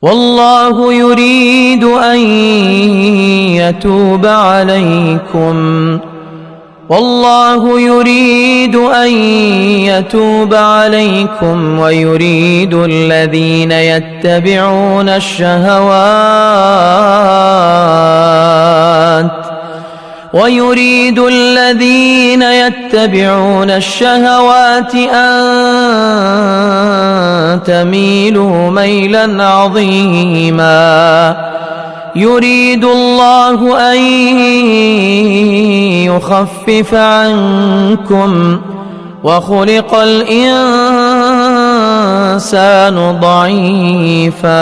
والله يريد أن يتوب عليكم والله يريد أن يتوب عليكم ويريد الذين يتبعون الشهوات أن تميلوا ميلا عظيما. يريد الله أن يخفف عنكم وخلق الإنسان ضعيفا.